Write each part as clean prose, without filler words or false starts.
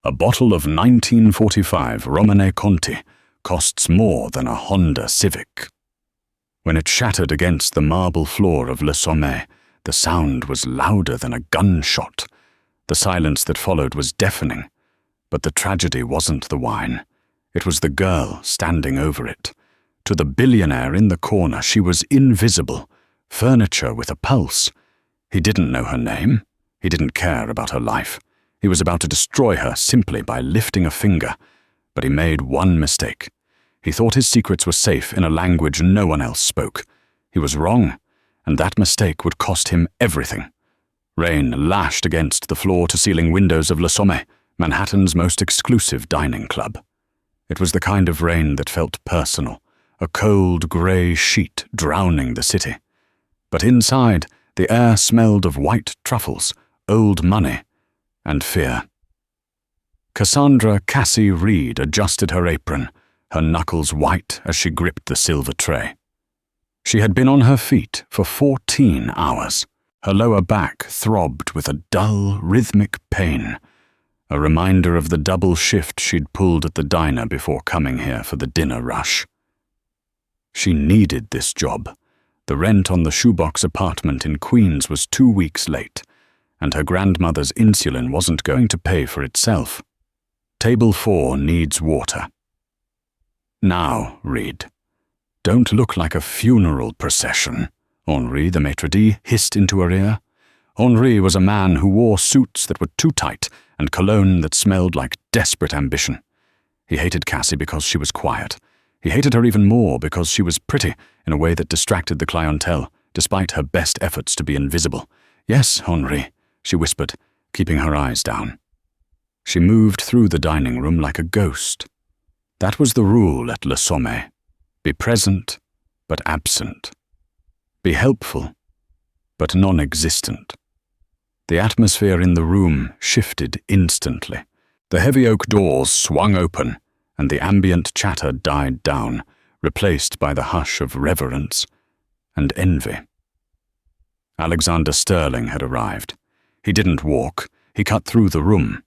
A bottle of 1945 Romane Conti costs more than a Honda Civic. When it shattered against the marble floor of Le Sommet, the sound was louder than a gunshot. The silence that followed was deafening. But the tragedy wasn't the wine. It was the girl standing over it. To the billionaire in the corner, she was invisible, furniture with a pulse. He didn't know her name. He didn't care about her life. He was about to destroy her simply by lifting a finger. But he made one mistake. He thought his secrets were safe in a language no one else spoke. He was wrong, and that mistake would cost him everything. Rain lashed against the floor-to-ceiling windows of Le Sommet, Manhattan's most exclusive dining club. It was the kind of rain that felt personal, a cold grey sheet drowning the city. But inside, the air smelled of white truffles, old money, and fear. Cassandra Cassie Reed adjusted her apron, her knuckles white as she gripped the silver tray. She had been on her feet for 14 hours. Her lower back throbbed with a dull, rhythmic pain, a reminder of the double shift she'd pulled at the diner before coming here for the dinner rush. She needed this job. The rent on the shoebox apartment in Queens was 2 weeks late, and her grandmother's insulin wasn't going to pay for itself. Table 4 needs water. Now, Reed. Don't look like a funeral procession, Henri, the maitre d', hissed into her ear. Henri was a man who wore suits that were too tight and cologne that smelled like desperate ambition. He hated Cassie because she was quiet. He hated her even more because she was pretty in a way that distracted the clientele, despite her best efforts to be invisible. Yes, Henri, she whispered, keeping her eyes down. She moved through the dining room like a ghost. That was the rule at Le Sommet. Be present, but absent. Be helpful, but non-existent. The atmosphere in the room shifted instantly. The heavy oak doors swung open, and the ambient chatter died down, replaced by the hush of reverence and envy. Alexander Sterling had arrived. He didn't walk, he cut through the room.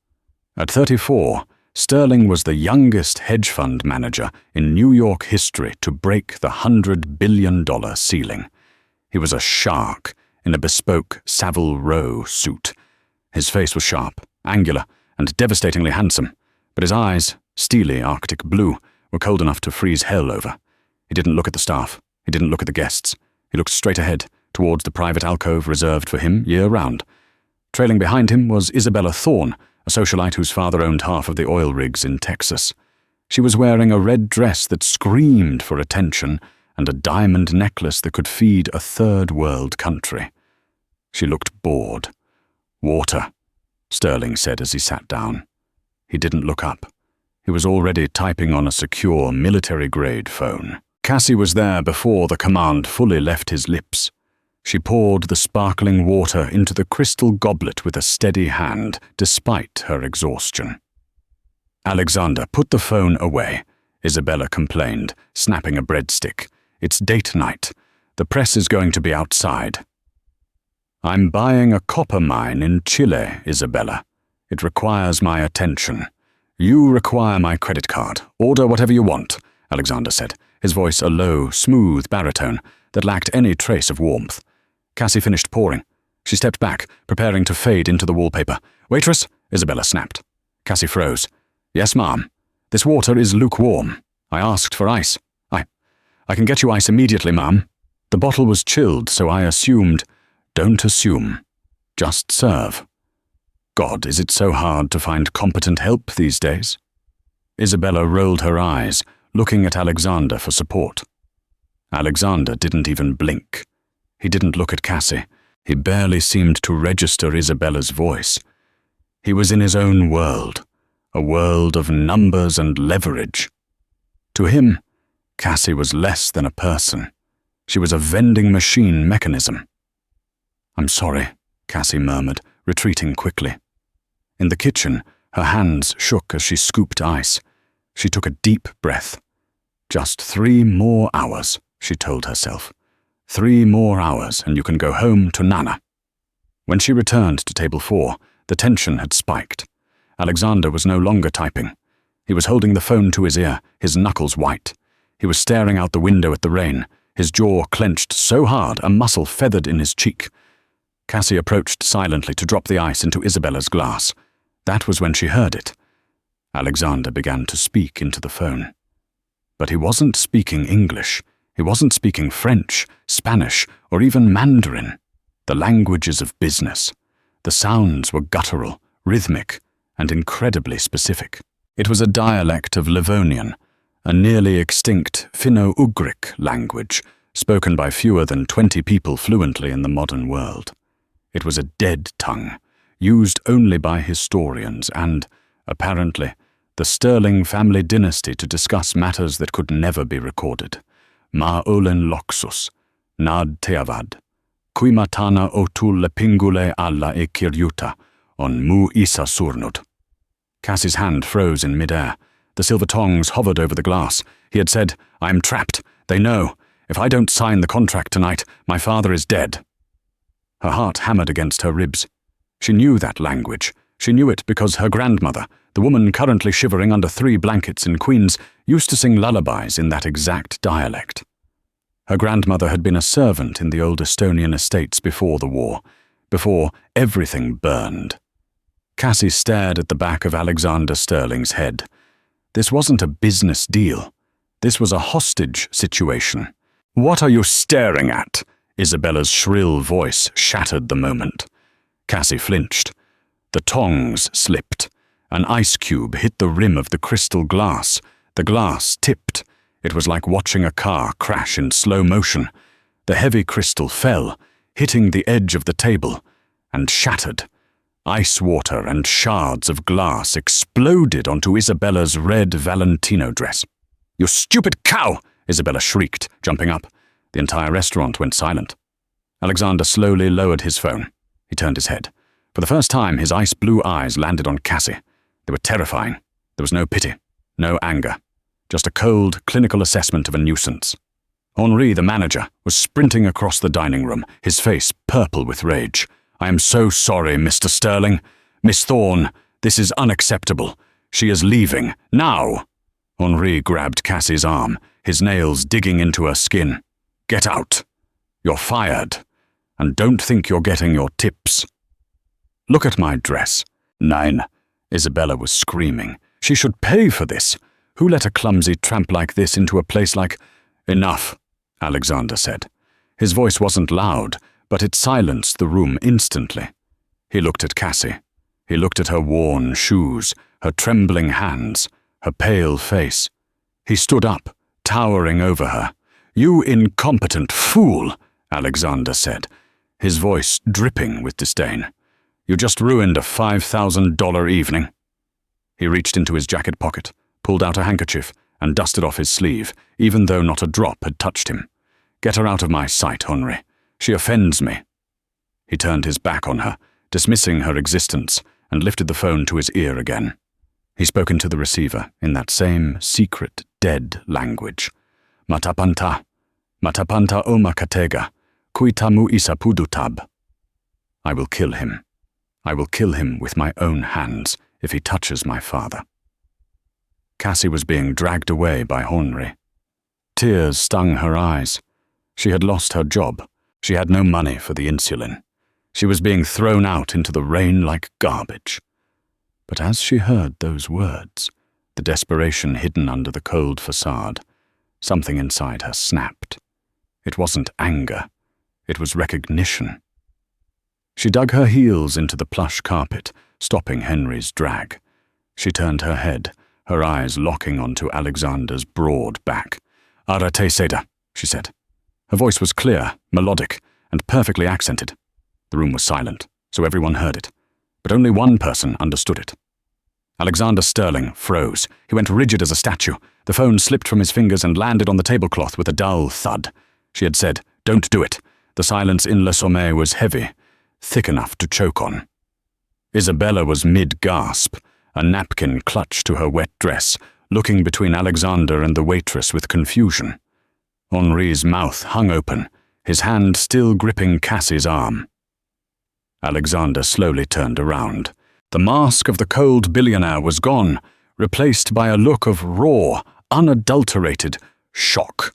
At 34, Sterling was the youngest hedge fund manager in New York history to break the $100 billion ceiling. He was a shark in a bespoke Savile Row suit. His face was sharp, angular, and devastatingly handsome, but his eyes, steely Arctic blue, were cold enough to freeze hell over. He didn't look at the staff. He didn't look at the guests. He looked straight ahead, towards the private alcove reserved for him year-round. Trailing behind him was Isabella Thorne, a socialite whose father owned half of the oil rigs in Texas. She was wearing a red dress that screamed for attention and a diamond necklace that could feed a third-world country. She looked bored. "Water," Sterling said as he sat down. He didn't look up. He was already typing on a secure military-grade phone. Cassie was there before the command fully left his lips. She poured the sparkling water into the crystal goblet with a steady hand, despite her exhaustion. "Alexander, put the phone away," Isabella complained, snapping a breadstick. "It's date night. The press is going to be outside." "I'm buying a copper mine in Chile, Isabella. It requires my attention." "You require my credit card. Order whatever you want," Alexander said, his voice a low, smooth baritone that lacked any trace of warmth. Cassie finished pouring. She stepped back, preparing to fade into the wallpaper. "Waitress?" Isabella snapped. Cassie froze. "Yes, ma'am. This water is lukewarm. I asked for ice. I can get you ice immediately, ma'am." The bottle was chilled, so I assumed. "Don't assume. Just serve." God, is it so hard to find competent help these days? Isabella rolled her eyes, looking at Alexander for support. Alexander didn't even blink. He didn't look at Cassie. He barely seemed to register Isabella's voice. He was in his own world, a world of numbers and leverage. To him, Cassie was less than a person. She was a vending machine mechanism. "I'm sorry," Cassie murmured, retreating quickly. In the kitchen, her hands shook as she scooped ice. She took a deep breath. "Just 3 more hours," she told herself. 3 more hours and you can go home to Nana." When she returned to table 4, the tension had spiked. Alexander was no longer typing. He was holding the phone to his ear, his knuckles white. He was staring out the window at the rain, his jaw clenched so hard a muscle feathered in his cheek. Cassie approached silently to drop the ice into Isabella's glass. That was when she heard it. Alexander began to speak into the phone. But he wasn't speaking English. He wasn't speaking French, Spanish, or even Mandarin. The languages of business. The sounds were guttural, rhythmic, and incredibly specific. It was a dialect of Livonian, a nearly extinct Finno-Ugric language, spoken by fewer than 20 people fluently in the modern world. It was a dead tongue, used only by historians and, apparently, the Sterling family dynasty to discuss matters that could never be recorded. Ma olen loxus, nad teavad, qui matana otul lepingule alla e kiryuta, on mu isa surnud. Cassie's hand froze in midair. The silver tongs hovered over the glass. He had said, "I am trapped. They know. If I don't sign the contract tonight, my father is dead." Her heart hammered against her ribs. She knew that language. She knew it because her grandmother, the woman currently shivering under 3 blankets in Queens, used to sing lullabies in that exact dialect. Her grandmother had been a servant in the old Estonian estates before the war, before everything burned. Cassie stared at the back of Alexander Sterling's head. This wasn't a business deal. This was a hostage situation. "What are you staring at?" Isabella's shrill voice shattered the moment. Cassie flinched. The tongs slipped. An ice cube hit the rim of the crystal glass. The glass tipped. It was like watching a car crash in slow motion. The heavy crystal fell, hitting the edge of the table, and shattered. Ice water and shards of glass exploded onto Isabella's red Valentino dress. "You stupid cow!" Isabella shrieked, jumping up. The entire restaurant went silent. Alexander slowly lowered his phone. He turned his head. For the first time, his ice-blue eyes landed on Cassie. They were terrifying. There was no pity, no anger, just a cold, clinical assessment of a nuisance. Henri, the manager, was sprinting across the dining room, his face purple with rage. "I am so sorry, Mr. Sterling. Miss Thorne, this is unacceptable. She is leaving, now!" Henri grabbed Cassie's arm, his nails digging into her skin. "Get out. You're fired. And don't think you're getting your tips." "Look at my dress." "Nein," Isabella was screaming. "She should pay for this. Who let a clumsy tramp like this into a place like—" "Enough," Alexander said. His voice wasn't loud, but it silenced the room instantly. He looked at Cassie. He looked at her worn shoes, her trembling hands, her pale face. He stood up, towering over her. "You incompetent fool," Alexander said, his voice dripping with disdain. "You just ruined a $5,000 evening." He reached into his jacket pocket, pulled out a handkerchief, and dusted off his sleeve, even though not a drop had touched him. "Get her out of my sight, Henri. She offends me." He turned his back on her, dismissing her existence, and lifted the phone to his ear again. He spoke into the receiver in that same secret, dead language. "Matapanta oma katega, kuitamu isa pudutab." "I will kill him. I will kill him with my own hands if he touches my father." Cassie was being dragged away by Henri. Tears stung her eyes. She had lost her job. She had no money for the insulin. She was being thrown out into the rain like garbage. But as she heard those words, the desperation hidden under the cold facade, something inside her snapped. It wasn't anger. It was recognition. She dug her heels into the plush carpet, stopping Henry's drag. She turned her head, her eyes locking onto Alexander's broad back. "Arate Seda," she said. Her voice was clear, melodic, and perfectly accented. The room was silent, so everyone heard it, but only one person understood it. Alexander Sterling froze. He went rigid as a statue. The phone slipped from his fingers and landed on the tablecloth with a dull thud. She had said, "Don't do it." The silence in Le Sommet was heavy, thick enough to choke on. Isabella was mid-gasp, a napkin clutched to her wet dress, looking between Alexander and the waitress with confusion. Henri's mouth hung open, his hand still gripping Cassie's arm. Alexander slowly turned around. The mask of the cold billionaire was gone, replaced by a look of raw, unadulterated shock.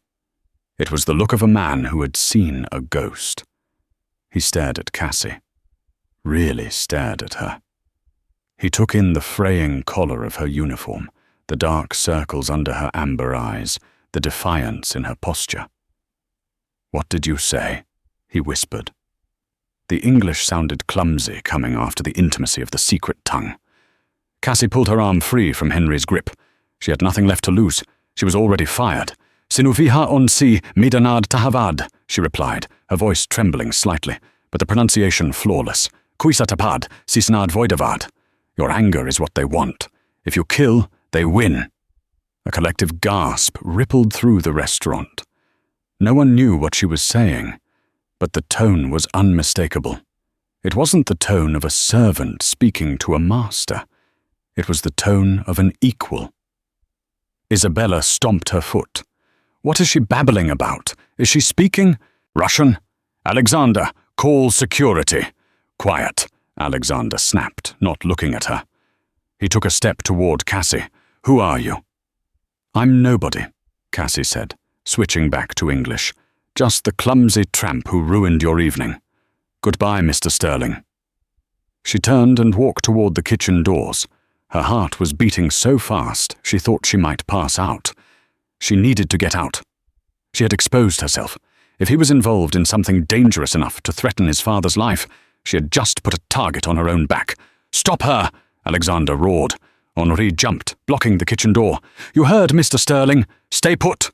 It was the look of a man who had seen a ghost. He stared at Cassie. Really stared at her. He took in the fraying collar of her uniform, the dark circles under her amber eyes, the defiance in her posture. "What did you say?" he whispered. The English sounded clumsy coming after the intimacy of the secret tongue. Cassie pulled her arm free from Henry's grip. She had nothing left to lose. She was already fired. "Sinuviha on si midanad tahavad," she replied, her voice trembling slightly, but the pronunciation flawless. "Kuisa tapad, sisnad voidavad." Your anger is what they want. If you kill, they win. A collective gasp rippled through the restaurant. No one knew what she was saying, but the tone was unmistakable. It wasn't the tone of a servant speaking to a master. It was the tone of an equal. Isabella stomped her foot. What is she babbling about? Is she speaking Russian? "Alexander, call security." "Quiet," Alexander snapped, not looking at her. He took a step toward Cassie. "Who are you?" "I'm nobody," Cassie said, switching back to English. "Just the clumsy tramp who ruined your evening. Goodbye, Mr. Sterling." She turned and walked toward the kitchen doors. Her heart was beating so fast she thought she might pass out. She needed to get out. She had exposed herself. If he was involved in something dangerous enough to threaten his father's life, she had just put a target on her own back. "Stop her!" Alexander roared. Henri jumped, blocking the kitchen door. "You heard, Mr. Sterling. Stay put."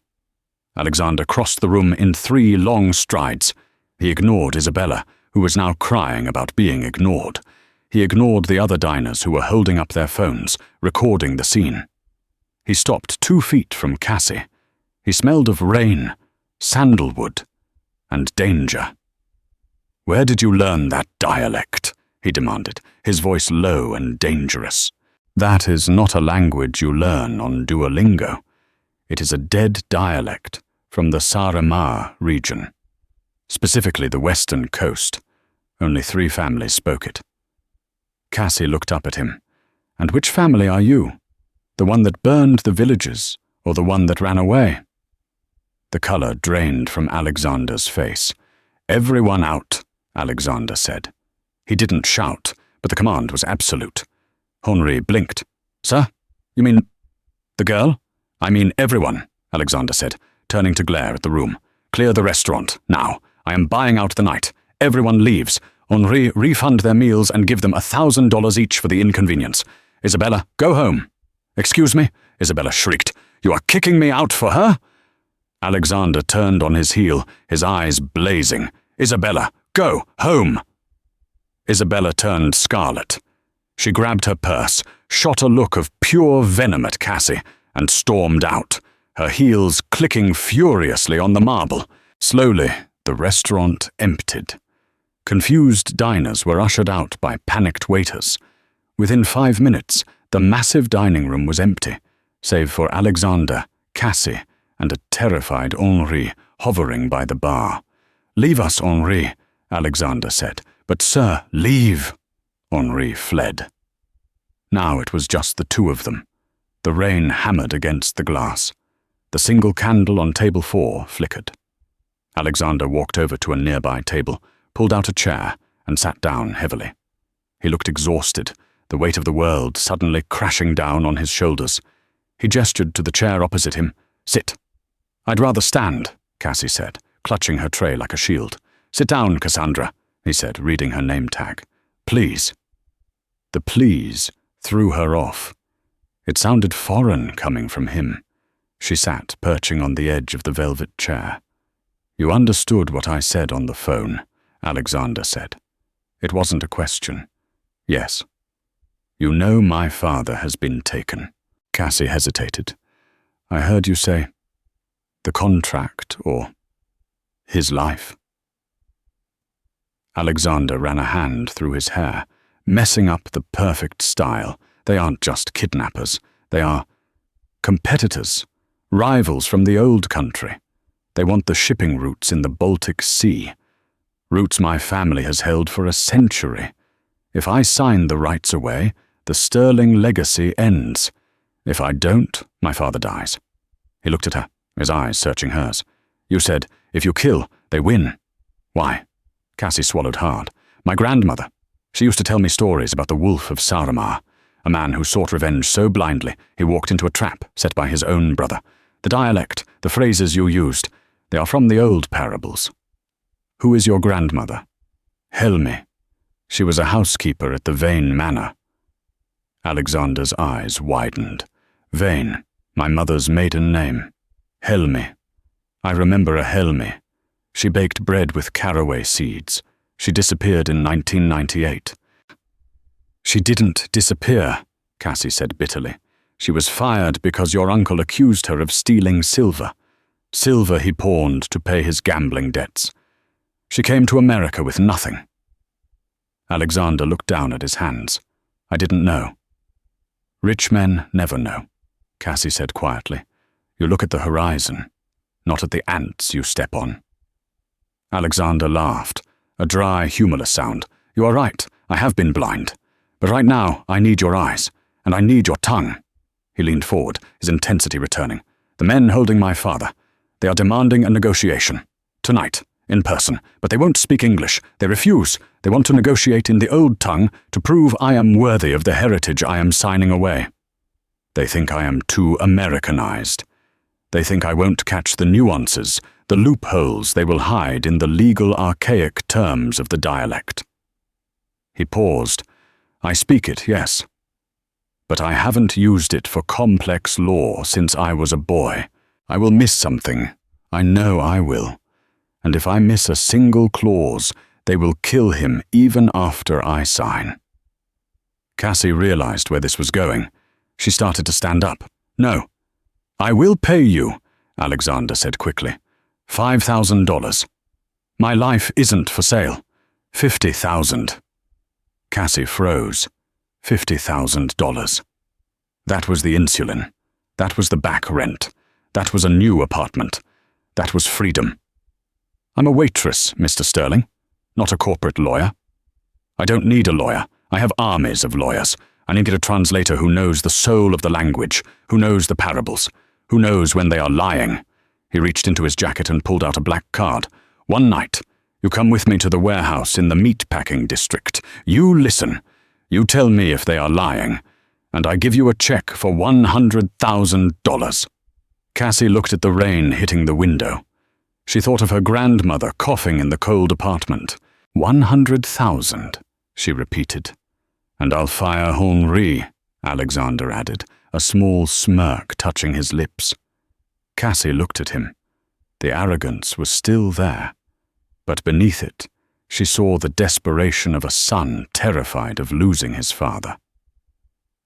Alexander crossed the room in 3 long strides. He ignored Isabella, who was now crying about being ignored. He ignored the other diners who were holding up their phones, recording the scene. He stopped 2 feet from Cassie. He smelled of rain, sandalwood, and danger. "Where did you learn that dialect?" he demanded, his voice low and dangerous. "That is not a language you learn on Duolingo. It is a dead dialect from the Saaremaa region, specifically the western coast. Only 3 families spoke it." Cassie looked up at him. "And which family are you? The one that burned the villages, or the one that ran away?" The color drained from Alexander's face. "Everyone out," Alexander said. He didn't shout, but the command was absolute. Henri blinked. "Sir? You mean the girl?" "I mean everyone," Alexander said, turning to glare at the room. "Clear the restaurant, now. I am buying out the night. Everyone leaves. Henri, refund their meals and give them $1,000 each for the inconvenience. Isabella, go home." "Excuse me?" Isabella shrieked. "You are kicking me out for her?" Alexander turned on his heel, his eyes blazing. "Isabella, go home." Isabella turned scarlet. She grabbed her purse, shot a look of pure venom at Cassie, and stormed out, her heels clicking furiously on the marble. Slowly, the restaurant emptied. Confused diners were ushered out by panicked waiters. Within 5 minutes, the massive dining room was empty, save for Alexander, Cassie, and a terrified Henri hovering by the bar. "Leave us, Henri," Alexander said. "But sir, leave." Henri fled. Now it was just the 2 of them. The rain hammered against the glass. The single candle on table 4 flickered. Alexander walked over to a nearby table, pulled out a chair, and sat down heavily. He looked exhausted, the weight of the world suddenly crashing down on his shoulders. He gestured to the chair opposite him. "Sit." "I'd rather stand," Cassie said, clutching her tray like a shield. "Sit down, Cassandra," he said, reading her name tag. "Please." The please threw her off. It sounded foreign coming from him. She sat, perching on the edge of the velvet chair. "You understood what I said on the phone," Alexander said. It wasn't a question. "Yes." "You know my father has been taken." Cassie hesitated. "I heard you say the contract or his life." Alexander ran a hand through his hair, messing up the perfect style. They aren't just kidnappers. They are competitors, rivals from the old country. They want the shipping routes in the Baltic Sea, routes my family has held for a century. If I sign the rights away, the sterling legacy ends. If I don't, my father dies." He looked at her, his eyes searching hers. "You said, if you kill, they win. Why?" Cassie swallowed hard. "My grandmother. She used to tell me stories about the wolf of Saramar, a man who sought revenge so blindly he walked into a trap set by his own brother. The dialect, the phrases you used, they are from the old parables." "Who is your grandmother?" "Helmi. She was a housekeeper at the Vane Manor." Alexander's eyes widened. "Vane, my mother's maiden name. Helmi. I remember a Helmi. She baked bread with caraway seeds. She disappeared in 1998. "She didn't disappear," Cassie said bitterly. "She was fired because your uncle accused her of stealing silver. Silver he pawned to pay his gambling debts. She came to America with nothing." Alexander looked down at his hands. "I didn't know." "Rich men never know," Cassie said quietly. "You look at the horizon, not at the ants you step on." Alexander laughed, a dry, humorless sound. "You are right, I have been blind. But right now, I need your eyes, and I need your tongue." He leaned forward, his intensity returning. "The men holding my father, they are demanding a negotiation. Tonight, in person, but they won't speak English. They refuse. They want to negotiate in the old tongue to prove I am worthy of the heritage I am signing away. They think I am too Americanized. They think I won't catch the nuances, the loopholes they will hide in the legal archaic terms of the dialect." He paused. "I speak it, yes. But I haven't used it for complex law since I was a boy. I will miss something. I know I will. And if I miss a single clause, they will kill him even after I sign." Cassie realized where this was going. She started to stand up. "No. I will pay you," Alexander said quickly. $5,000. My life isn't for sale. 50,000. Cassie froze. $50,000. That was the insulin. That was the back rent. That was a new apartment. That was freedom. "I'm a waitress, Mr. Sterling, not a corporate lawyer. I don't need a lawyer. I have armies of lawyers. I need a translator who knows the soul of the language, who knows the parables, who knows when they are lying." He reached into his jacket and pulled out a black card. "One night, you come with me to the warehouse in the meatpacking district. You listen. You tell me if they are lying, and I give you a check for $100,000. Cassie looked at the rain hitting the window. She thought of her grandmother coughing in the cold apartment. 100,000, she repeated. "And I'll fire Henri," Alexander added, a small smirk touching his lips. Cassie looked at him. The arrogance was still there, but beneath it, she saw the desperation of a son terrified of losing his father.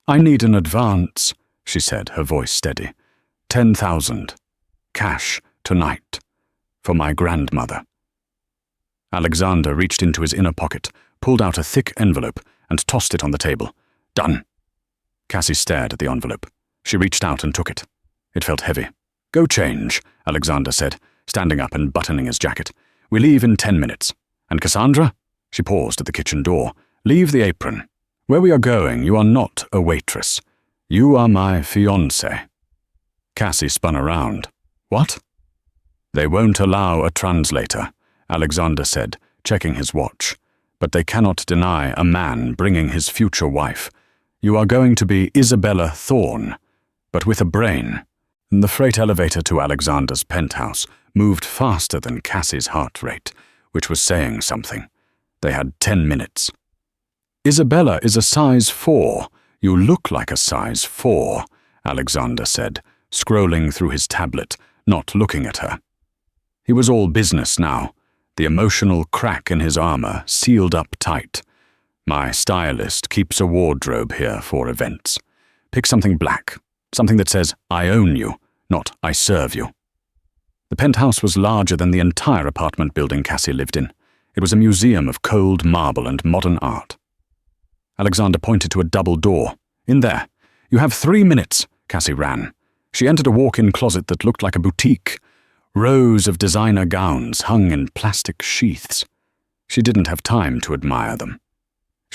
"I need an advance," she said, her voice steady. 10,000. Cash, tonight. For my grandmother." Alexander reached into his inner pocket, pulled out a thick envelope, and tossed it on the table. "Done." Cassie stared at the envelope. She reached out and took it. It felt heavy. "Go change," Alexander said, standing up and buttoning his jacket. "We leave in 10 minutes. And Cassandra?" She paused at the kitchen door. "Leave the apron. Where we are going, you are not a waitress. You are my fiancée." Cassie spun around. "What?" "They won't allow a translator," Alexander said, checking his watch. "But they cannot deny a man bringing his future wife. You are going to be Isabella Thorne, but with a brain." The freight elevator to Alexander's penthouse moved faster than Cassie's heart rate, which was saying something. They had 10 minutes. "Isabella is a size 4. You look like a size 4, Alexander said, scrolling through his tablet, not looking at her. He was all business now, the emotional crack in his armor sealed up tight. "My stylist keeps a wardrobe here for events. Pick something black, something that says, 'I own you,' not 'I serve you.'" The penthouse was larger than the entire apartment building Cassie lived in. It was a museum of cold marble and modern art. Alexander pointed to a double door. "In there. You have 3 minutes," Cassie ran. She entered a walk-in closet that looked like a boutique. Rows of designer gowns hung in plastic sheaths. She didn't have time to admire them.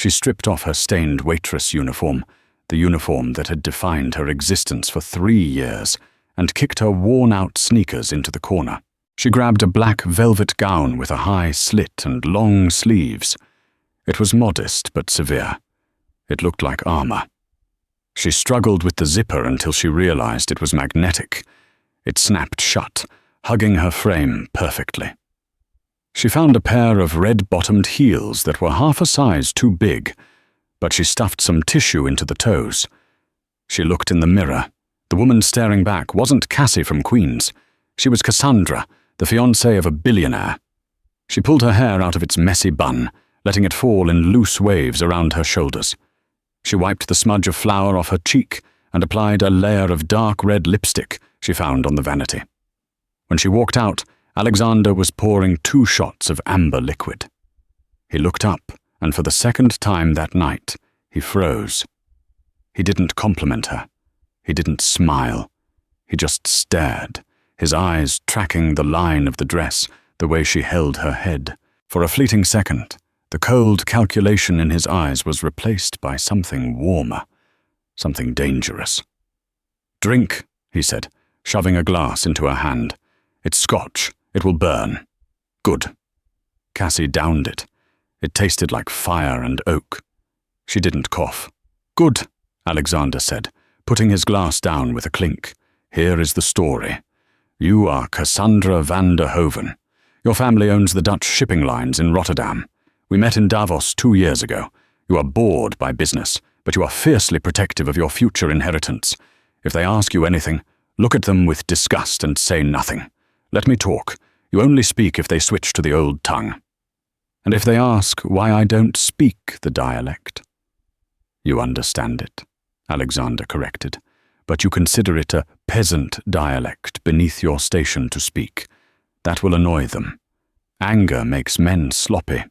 She stripped off her stained waitress uniform, the uniform that had defined her existence for 3 years, and kicked her worn-out sneakers into the corner. She grabbed a black velvet gown with a high slit and long sleeves. It was modest but severe. It looked like armor. She struggled with the zipper until she realized it was magnetic. It snapped shut, hugging her frame perfectly. She found a pair of red-bottomed heels that were half a size too big, but she stuffed some tissue into the toes. She looked in the mirror. The woman staring back wasn't Cassie from Queens. She was Cassandra, the fiancée of a billionaire. She pulled her hair out of its messy bun, letting it fall in loose waves around her shoulders. She wiped the smudge of flour off her cheek and applied a layer of dark red lipstick she found on the vanity. When she walked out, Alexander was pouring 2 shots of amber liquid. He looked up, and for the second time that night, he froze. He didn't compliment her. He didn't smile. He just stared, his eyes tracking the line of the dress, the way she held her head. For a fleeting second, the cold calculation in his eyes was replaced by something warmer, something dangerous. "Drink," he said, shoving a glass into her hand. "It's scotch. It will burn." "Good." Cassie downed it. It tasted like fire and oak. She didn't cough. "Good," Alexander said, putting his glass down with a clink. "Here is the story. You are Cassandra van der Hoven. Your family owns the Dutch shipping lines in Rotterdam. We met in Davos 2 years ago. You are bored by business, but you are fiercely protective of your future inheritance. If they ask you anything, look at them with disgust and say nothing. Let me talk. You only speak if they switch to the old tongue. And if they ask why I don't speak the dialect?" "You understand it," Alexander corrected, "but you consider it a peasant dialect beneath your station to speak. That will annoy them. Anger makes men sloppy."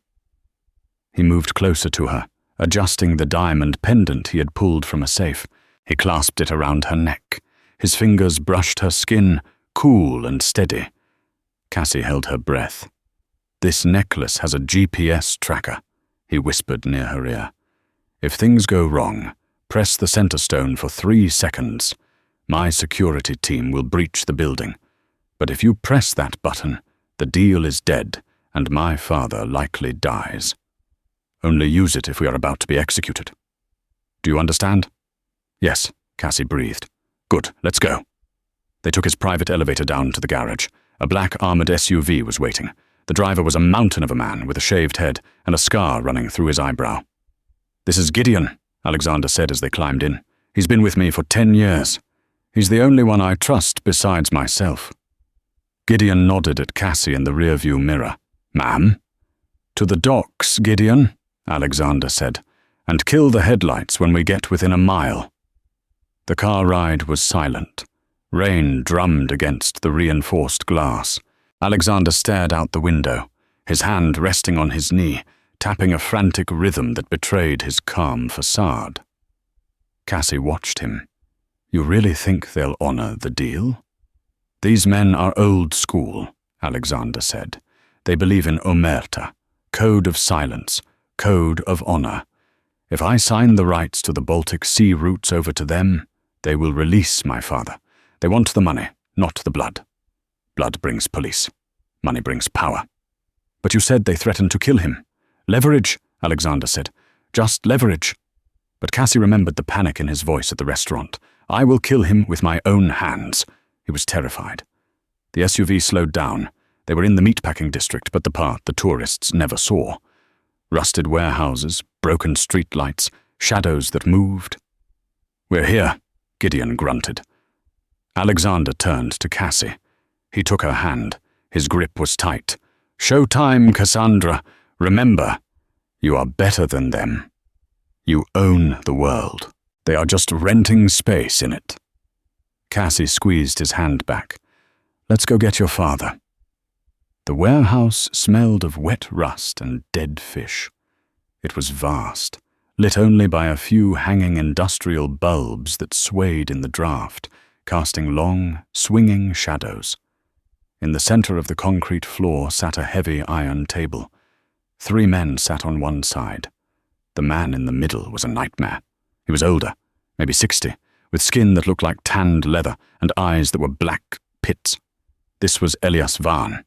He moved closer to her, adjusting the diamond pendant he had pulled from a safe. He clasped it around her neck. His fingers brushed her skin, cool and steady. Cassie held her breath. "This necklace has a GPS tracker," he whispered near her ear. "If things go wrong, press the center stone for 3 seconds. My security team will breach the building. But if you press that button, the deal is dead, and my father likely dies. Only use it if we are about to be executed. Do you understand?" "Yes," Cassie breathed. "Good, let's go." They took his private elevator down to the garage. A black armored SUV was waiting. The driver was a mountain of a man with a shaved head and a scar running through his eyebrow. "This is Gideon," Alexander said as they climbed in. "He's been with me for 10 years. He's the only one I trust besides myself." Gideon nodded at Cassie in the rearview mirror. "Ma'am?" "To the docks, Gideon," Alexander said, "and kill the headlights when we get within a mile." The car ride was silent. Rain drummed against the reinforced glass. Alexander stared out the window, his hand resting on his knee, tapping a frantic rhythm that betrayed his calm facade. Cassie watched him. "You really think they'll honor the deal?" "These men are old school," Alexander said. "They believe in omerta, code of silence, code of honor. If I sign the rights to the Baltic Sea routes over to them, they will release my father. They want the money, not the blood. Blood brings police. Money brings power." "But you said they threatened to kill him." "Leverage," Alexander said. "Just leverage." But Cassie remembered the panic in his voice at the restaurant. "I will kill him with my own hands." He was terrified. The SUV slowed down. They were in the meatpacking district, but the part the tourists never saw. Rusted warehouses, broken streetlights, shadows that moved. "We're here," Gideon grunted. Alexander turned to Cassie. He took her hand. His grip was tight. "Show time, Cassandra. Remember, you are better than them. You own the world. They are just renting space in it." Cassie squeezed his hand back. "Let's go get your father." The warehouse smelled of wet rust and dead fish. It was vast, lit only by a few hanging industrial bulbs that swayed in the draft, casting long, swinging shadows. In the center of the concrete floor sat a heavy iron table. 3 men sat on one side. The man in the middle was a nightmare. He was older, maybe 60, with skin that looked like tanned leather and eyes that were black pits. This was Elias Vaan.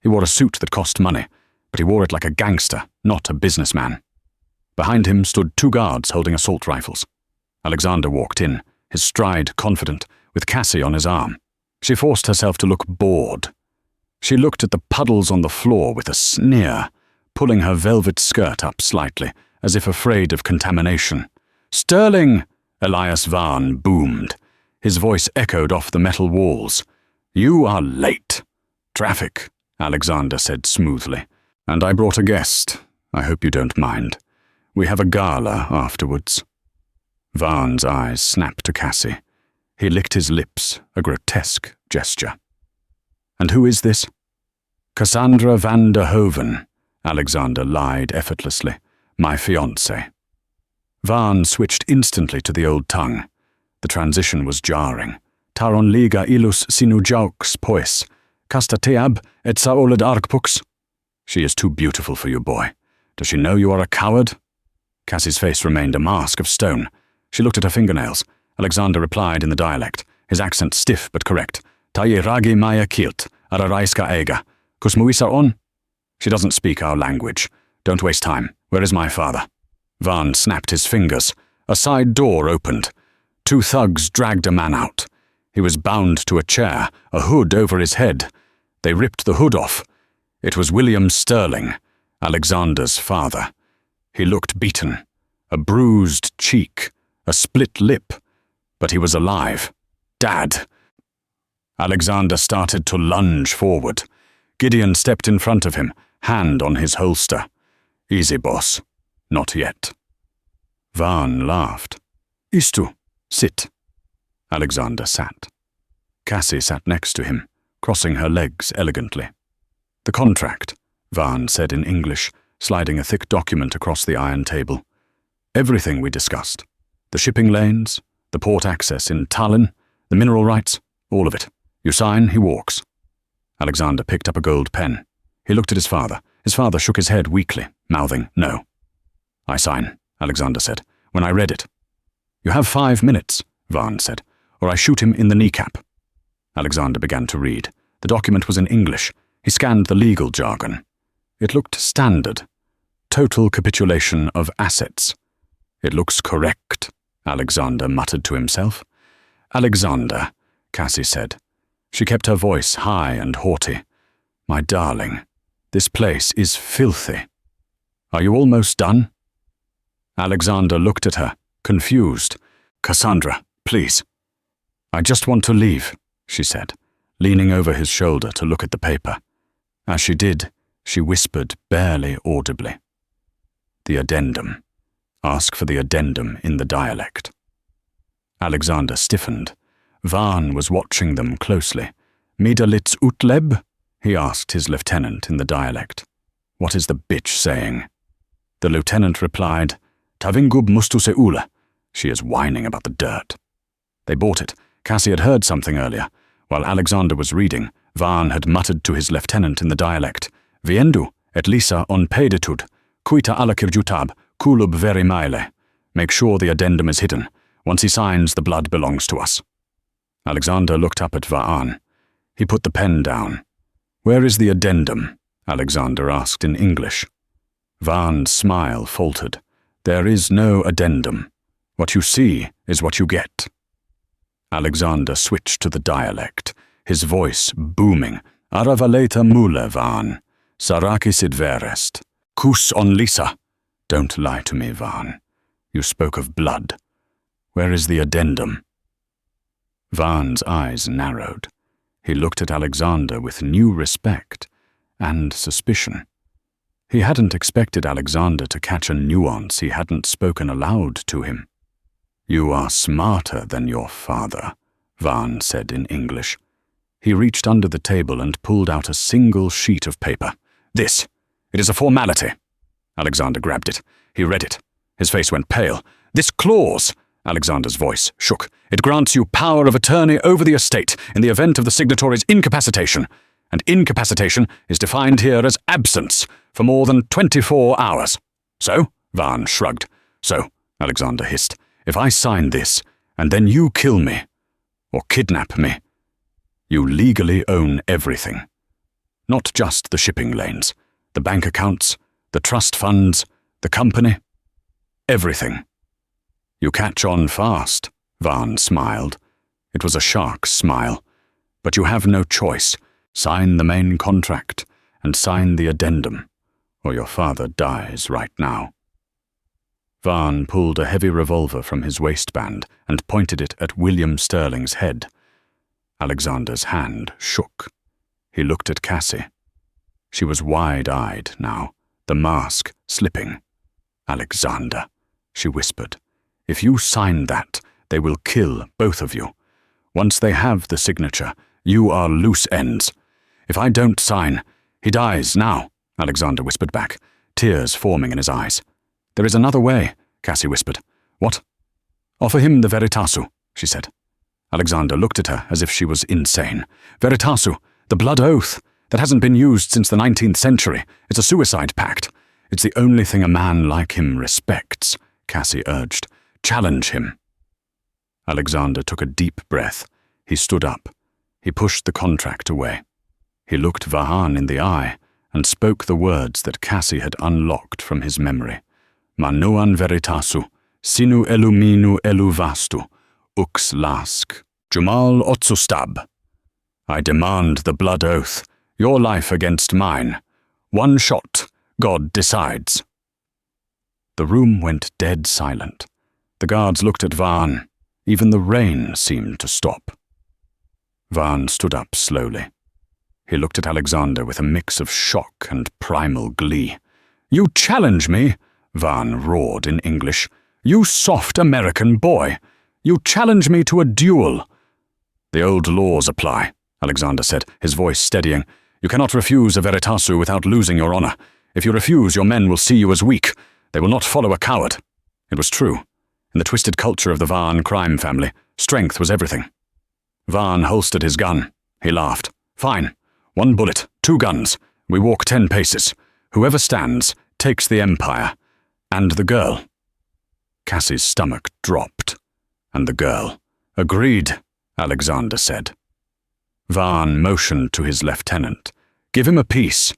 He wore a suit that cost money, but he wore it like a gangster, not a businessman. Behind him stood 2 guards holding assault rifles. Alexander walked in, his stride confident, with Cassie on his arm. She forced herself to look bored. She looked at the puddles on the floor with a sneer, pulling her velvet skirt up slightly, as if afraid of contamination. "Sterling!" Elias Vaan boomed. His voice echoed off the metal walls. "You are late." "Traffic," Alexander said smoothly. "And I brought a guest. I hope you don't mind. We have a gala afterwards." Vaan's eyes snapped to Cassie. He licked his lips, a grotesque gesture. "And who is this?" "Cassandra van der Hoven," Alexander lied effortlessly. "My fiancée." Vaan switched instantly to the old tongue. The transition was jarring. "Taron liga ilus sinu jaux pois. Casta teab et saoled arcpux." "She is too beautiful for you, boy. Does she know you are a coward?" Cassie's face remained a mask of stone. She looked at her fingernails. Alexander replied in the dialect, his accent stiff but correct. "Taye ragi maya kilt, araraiska ega. Kusmuisa on?" "She doesn't speak our language. Don't waste time. Where is my father?" Vaan snapped his fingers. A side door opened. 2 thugs dragged a man out. He was bound to a chair, a hood over his head. They ripped the hood off. It was William Sterling, Alexander's father. He looked beaten, a bruised cheek, a split lip, but he was alive. "Dad!" Alexander started to lunge forward. Gideon stepped in front of him, hand on his holster. "Easy, boss. Not yet." Vaan laughed. "Istu, sit." Alexander sat. Cassie sat next to him, crossing her legs elegantly. "The contract," Vaan said in English, sliding a thick document across the iron table. "Everything we discussed. The shipping lanes, the port access in Tallinn, the mineral rights, all of it. You sign, he walks." Alexander picked up a gold pen. He looked at his father. His father shook his head weakly, mouthing, "No." "I sign," Alexander said, "when I read it." "You have 5 minutes," Vaan said, "or I shoot him in the kneecap." Alexander began to read. The document was in English. He scanned the legal jargon. It looked standard. Total capitulation of assets. "It looks correct," Alexander muttered to himself. "Alexander," Cassie said. She kept her voice high and haughty. "My darling, this place is filthy. Are you almost done?" Alexander looked at her, confused. "Cassandra, please." "I just want to leave," she said, leaning over his shoulder to look at the paper. As she did, she whispered barely audibly. "The addendum. Ask for the addendum in the dialect." Alexander stiffened. Vaan was watching them closely. "Mida lits utleb?" he asked his lieutenant in the dialect. "What is the bitch saying?" The lieutenant replied, "Tavingub mustu se ule." She is whining about the dirt. They bought it. Cassie had heard something earlier. While Alexander was reading, Vaan had muttered to his lieutenant in the dialect, "Viendu, et lisa on peidetud, cuita alakirjutab, kulub veri maile." Make sure the addendum is hidden. Once he signs, the blood belongs to us. Alexander looked up at Vaan. He put the pen down. "Where is the addendum?" Alexander asked in English. Vaan's smile faltered. "There is no addendum. What you see is what you get." Alexander switched to the dialect, his voice booming. "Aravaleta mule, Vaan. Saraki sid verest. Kus on lisa." "Don't lie to me, Vaan. You spoke of blood. Where is the addendum?" Vaan's eyes narrowed. He looked at Alexander with new respect and suspicion. He hadn't expected Alexander to catch a nuance he hadn't spoken aloud to him. "You are smarter than your father," Vaan said in English. He reached under the table and pulled out a single sheet of paper. "This. It is a formality." Alexander grabbed it. He read it. His face went pale. "This clause," Alexander's voice shook, "it grants you power of attorney over the estate in the event of the signatory's incapacitation. And incapacitation is defined here as absence for more than 24 hours. So, Varn shrugged. So, Alexander hissed, if I sign this, and then you kill me, or kidnap me, you legally own everything. Not just the shipping lanes, the bank accounts, the trust funds, the company, everything. You catch on fast, Varn smiled. It was a shark's smile. But you have no choice. Sign the main contract, and sign the addendum, or your father dies right now. Varn pulled a heavy revolver from his waistband and pointed it at William Sterling's head. Alexander's hand shook. He looked at Cassie. She was wide-eyed now, the mask slipping. Alexander, she whispered, if you sign that, they will kill both of you. Once they have the signature, you are loose ends. If I don't sign, he dies now, Alexander whispered back, tears forming in his eyes. There is another way, Cassie whispered. What? Offer him the Veritasu, she said. Alexander looked at her as if she was insane. Veritasu, the blood oath. That hasn't been used since the 19th century. It's a suicide pact. It's the only thing a man like him respects, Cassie urged. Challenge him. Alexander took a deep breath. He stood up. He pushed the contract away. He looked Varn in the eye and spoke the words that Cassie had unlocked from his memory. Manuan veritasu, sinu eluminu eluvastu, ux lask, jumal otsustab. I demand the blood oath, your life against mine. One shot, God decides. The room went dead silent. The guards looked at Varn. Even the rain seemed to stop. Varn stood up slowly. He looked at Alexander with a mix of shock and primal glee. You challenge me? Varn roared in English. You soft American boy. You challenge me to a duel. The old laws apply, Alexander said, his voice steadying. You cannot refuse a veritasu without losing your honor. If you refuse, your men will see you as weak. They will not follow a coward. It was true. In the twisted culture of the Varn crime family, strength was everything. Varn holstered his gun. He laughed. Fine. 1 bullet, 2 guns. We walk 10 paces. Whoever stands takes the empire. And the girl. Cassie's stomach dropped. And the girl. Agreed, Alexander said. Varn motioned to his lieutenant. Give him a piece.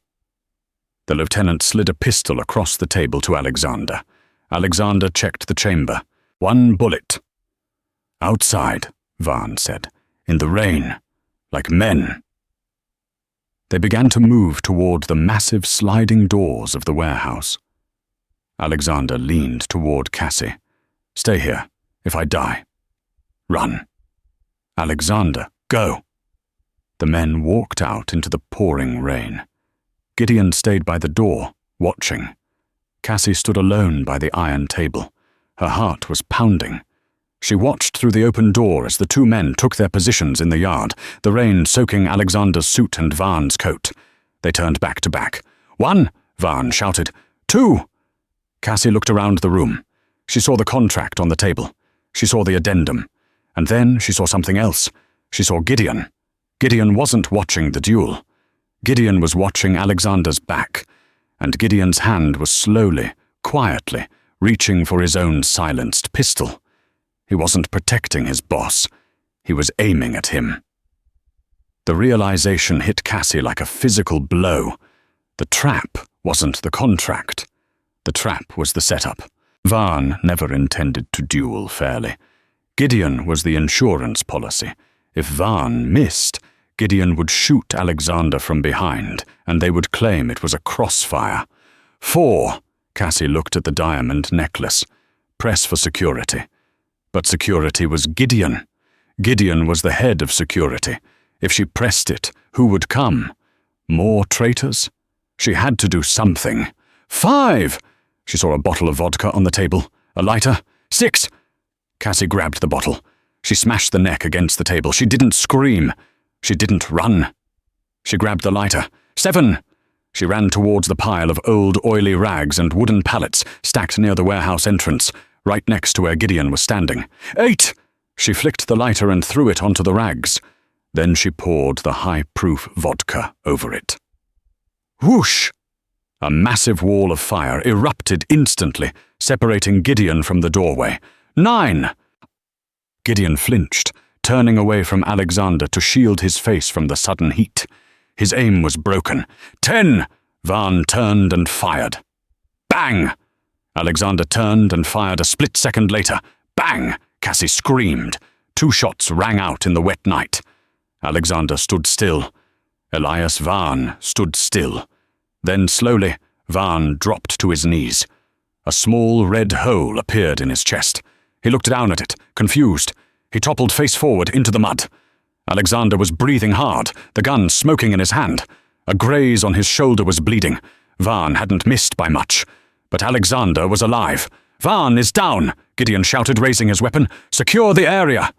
The lieutenant slid a pistol across the table to Alexander. Alexander checked the chamber. 1 bullet. Outside, Varn said. In the rain. Like men. They began to move toward the massive sliding doors of the warehouse. Alexander leaned toward Cassie. Stay here, if I die. Run. Alexander, go. The men walked out into the pouring rain. Gideon stayed by the door, watching. Cassie stood alone by the iron table. Her heart was pounding. She watched through the open door as the 2 men took their positions in the yard, the rain soaking Alexander's suit and Varn's coat. They turned back to back. 1, Varn shouted. 2. Cassie looked around the room. She saw the contract on the table. She saw the addendum. And then she saw something else. She saw Gideon. Gideon wasn't watching the duel. Gideon was watching Alexander's back, and Gideon's hand was slowly, quietly, reaching for his own silenced pistol. He wasn't protecting his boss. He was aiming at him. The realization hit Cassie like a physical blow. The trap wasn't the contract. The trap was the setup. Varn never intended to duel fairly. Gideon was the insurance policy. If Varn missed, Gideon would shoot Alexander from behind, and they would claim it was a crossfire. 4. Cassie looked at the diamond necklace. Press for security. But security was Gideon. Gideon was the head of security. If she pressed it, who would come? More traitors? She had to do something. 5! She saw a bottle of vodka on the table. A lighter. 6! Cassie grabbed the bottle. She smashed the neck against the table. She didn't scream. She didn't run. She grabbed the lighter. 7! She ran towards the pile of old, oily rags and wooden pallets stacked near the warehouse entrance, right next to where Gideon was standing. 8! She flicked the lighter and threw it onto the rags. Then she poured the high-proof vodka over it. Whoosh! A massive wall of fire erupted instantly, separating Gideon from the doorway. 9! Gideon flinched, turning away from Alexander to shield his face from the sudden heat. His aim was broken. 10! Vaan turned and fired. Bang! Alexander turned and fired a split second later. Bang! Cassie screamed. 2 shots rang out in the wet night. Alexander stood still. Elias Vaan stood still. Then slowly, Vaan dropped to his knees. A small red hole appeared in his chest. He looked down at it, confused. He toppled face forward into the mud. Alexander was breathing hard, the gun smoking in his hand. A graze on his shoulder was bleeding. Vaan hadn't missed by much. But Alexander was alive. "Vaan is down," Gideon shouted, raising his weapon. "Secure the area."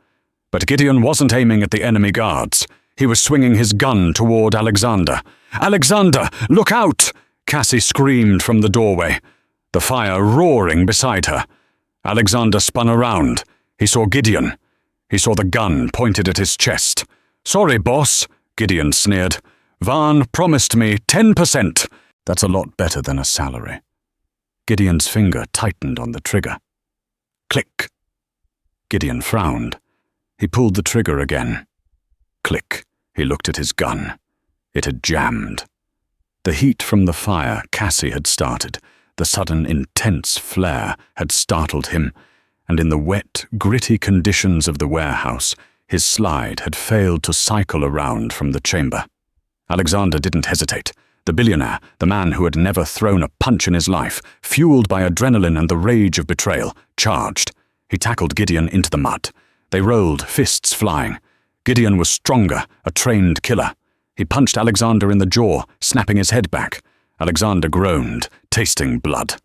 But Gideon wasn't aiming at the enemy guards. He was swinging his gun toward Alexander. "Alexander, look out!" Cassie screamed from the doorway, the fire roaring beside her. Alexander spun around. He saw Gideon. He saw the gun pointed at his chest. "Sorry, boss," Gideon sneered. "Vaan promised me 10%. That's a lot better than a salary." Gideon's finger tightened on the trigger. Click. Gideon frowned. He pulled the trigger again. Click. He looked at his gun. It had jammed. The heat from the fire Cassie had started, the sudden intense flare, had startled him, and in the wet, gritty conditions of the warehouse, his slide had failed to cycle around from the chamber. Alexander didn't hesitate. The billionaire, the man who had never thrown a punch in his life, fueled by adrenaline and the rage of betrayal, charged. He tackled Gideon into the mud. They rolled, fists flying. Gideon was stronger, a trained killer. He punched Alexander in the jaw, snapping his head back. Alexander groaned, tasting blood.